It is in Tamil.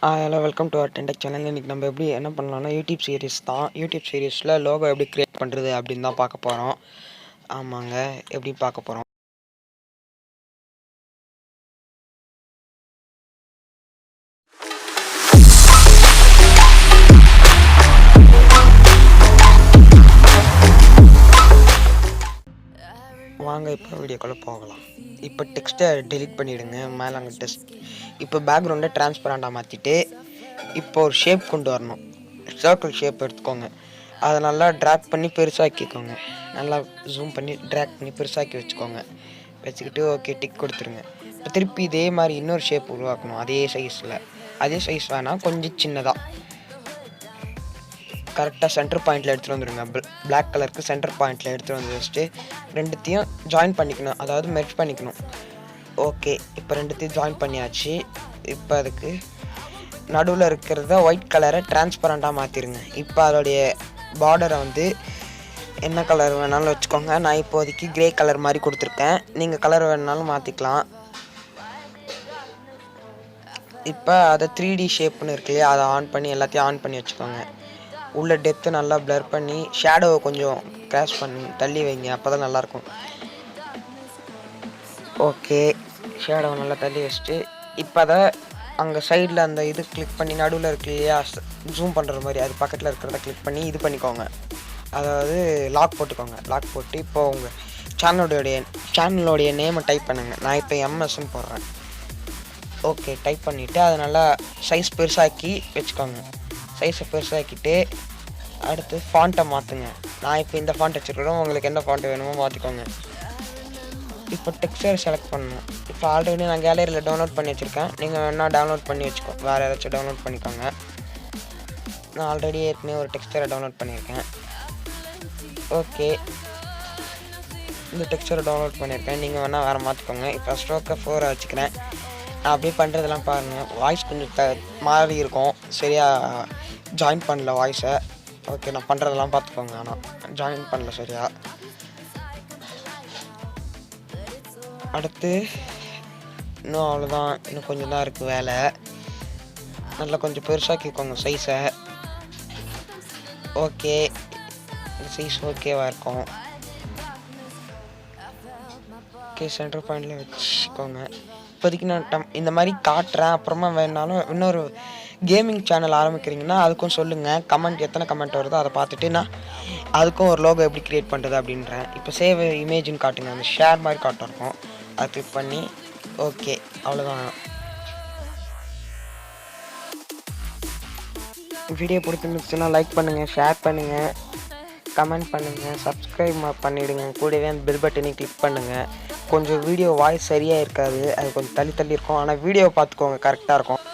Hello welcome to our Tentech channel. இன்றைக்கி நம்ம எப்படி என்ன பண்ணலாம்னா யூடியூப் சீரிஸ் தான். யூடியூப் சீரிஸில் லோகோ எப்படி க்ரியேட் பண்ணுறது அப்படின்னு தான் பார்க்க போகிறோம். ஆமாங்க, எப்படி பார்க்க போகிறோம். வாங்க இப்போ வீடியோக்குள்ளே போகலாம். இப்போ டெக்ஸ்ட்டை டெலிட் பண்ணிவிடுங்க. மேலே அங்கே டெக்ஸ்ட் இப்போ பேக்ரவுண்டை டிரான்ஸ்பரண்டாக மாற்றிட்டு இப்போ ஒரு ஷேப் கொண்டு வரணும். சர்க்கிள் ஷேப் எடுத்துக்கோங்க. அதை நல்லா ட்ராக் பண்ணி பெருசாக்கிக்கோங்க. நல்லா ஜூம் பண்ணி ட்ராக் பண்ணி பெருசாக்கி வச்சுக்கோங்க. வச்சுக்கிட்டு ஓகே டிக் கொடுத்துருங்க. இப்போ திருப்பி இதே மாதிரி இன்னொரு ஷேப் உருவாக்கணும். அதே சைஸ் வேணால் கொஞ்சம் சின்னதாக கரெக்டாக சென்டர் பாயிண்டில் எடுத்துகிட்டு வந்துடுங்க. பிளாக் கலருக்கு சென்டர் பாயிண்டில் எடுத்துகிட்டு வந்து வச்சுட்டு ரெண்டுத்தையும் ஜாயின் பண்ணிக்கணும், அதாவது மெர்ஜ் பண்ணிக்கணும். ஓகே, இப்போ ரெண்டுத்தையும் ஜாயின் பண்ணியாச்சு. இப்போ அதுக்கு நடுவில் இருக்கிறத ஒயிட் கலரை டிரான்ஸ்பரண்ட்டாக மாற்றிடுங்க. இப்போ அதோடைய பார்டரை வந்து என்ன கலர் வேணாலும் வச்சுக்கோங்க. நான் இப்போதைக்கு கிரே கலர் மாதிரி கொடுத்துருக்கேன். நீங்கள் கலர் வேணுனாலும் மாற்றிக்கலாம். இப்போ அதை 3D ஷேப்னு இருக்கு இல்லையா, அதை ஆன் பண்ணி எல்லாத்தையும் ஆன் பண்ணி வச்சுக்கோங்க. உள்ள டெப்த்து நல்லா பிளர் பண்ணி ஷேடோவை கொஞ்சம் கிராஷ் பண்ணி தள்ளி வைங்க, அப்போ தான் நல்லாயிருக்கும். ஓகே, ஷேடோவை நல்லா தள்ளி வச்சுட்டு இப்போ அதை அங்கே சைடில் அந்த இது கிளிக் பண்ணி நடுவில் இருக்கு இல்லையா ஜூம் பண்ணுற மாதிரி, அது பக்கத்தில் இருக்கிறத கிளிக் பண்ணி இது பண்ணிக்கோங்க. அதாவது லாக் போட்டுக்கோங்க. லாக் போட்டு இப்போ உங்கள் சேனலோடைய நேமை டைப் பண்ணுங்கள். நான் இப்போ எம்எஸ்ன்னு போடுறேன். ஓகே, டைப் பண்ணிவிட்டு அதை நல்லா சைஸ் பெருசாக்கி வச்சுக்கோங்க. சைஸை பெருசாக்கிட்டு அடுத்து ஃபாண்ட்டை மாற்றுங்க. நான் இப்போ இந்த ஃபாண்ட் வச்சுருக்கிறோம், உங்களுக்கு எந்த ஃபாண்ட் வேணுமோ மாற்றிக்கோங்க. இப்போ டெக்ஸ்டர் செலக்ட் பண்ணணும். இப்போ ஆல்ரெடி நான் கேலரியில் டவுன்லோட் பண்ணி வச்சுருக்கேன். நீங்கள் வேணால் டவுன்லோட் பண்ணி வச்சுக்கோ, வேறு ஏதாச்சும் டவுன்லோட் பண்ணிக்கோங்க. நான் ஆல்ரெடி ஏற்கனவே ஒரு டெக்ஸ்டரை டவுன்லோட் பண்ணியிருக்கேன். ஓகே, இந்த டெக்ஸ்டரை டவுன்லோட் பண்ணியிருக்கேன். நீங்கள் வேணால் வேறு மாற்றிக்கோங்க. இப்போ ஸ்ட்ரோக்கை 4 வச்சுக்கிறேன். நான் அப்படியே பண்ணுறதெல்லாம் பாருங்கள். வாய்ஸ் கொஞ்சம் மாறி இருக்கும், சரியாக ஜாயின் பண்ணல வாய்ஸை. ஓகே, நான் பண்ணுறதெல்லாம் பார்த்துக்கோங்க. ஆனால் ஜாயின் பண்ணல சரியா. அடுத்து இன்னும் அவ்வளோதான், இன்னும் கொஞ்சம் தான் இருக்குது வேலை. நல்லா கொஞ்சம் பெருசாக்கிக்கோங்க சைஸை. ஓகே, சைஸ் ஓகேவாக இருக்கும். ஓகே, சென்டர் பாயிண்டில் வச்சுக்கோங்க. இப்போதைக்கு நான் இந்த மாதிரி காட்டுறேன். அப்புறமா வேணாலும் இன்னொரு கேமிங் சேனல் ஆரம்பிக்கிறீங்கன்னா அதுக்கும் சொல்லுங்கள். எத்தனை கமெண்ட் வருதோ அதை பார்த்துட்டு நான் அதுக்கும் ஒரு லோகோ எப்படி க்ரியேட் பண்ணுறது அப்படின்றேன். இப்போ சேவ் இமேஜ்னு காட்டுங்க, அந்த ஷேர் மாதிரி காட்டிருக்கோம், அதை கிளிக் பண்ணி ஓகே, அவ்வளோதான். வீடியோ பிடிச்சிருந்துச்சுன்னா லைக் பண்ணுங்கள், ஷேர் பண்ணுங்கள், கமெண்ட் பண்ணுங்கள், சப்ஸ்கிரைப் பண்ணிவிடுங்க. கூடவே அந்த பெல் பட்டனையும் கிளிக் பண்ணுங்கள். கொஞ்சம் வீடியோ வாய்ஸ் சரியாக இருக்காது, அது கொஞ்சம் தள்ளி இருக்கும். ஆனால் வீடியோ பார்த்துக்கோங்க, கரெக்டாக இருக்கும்.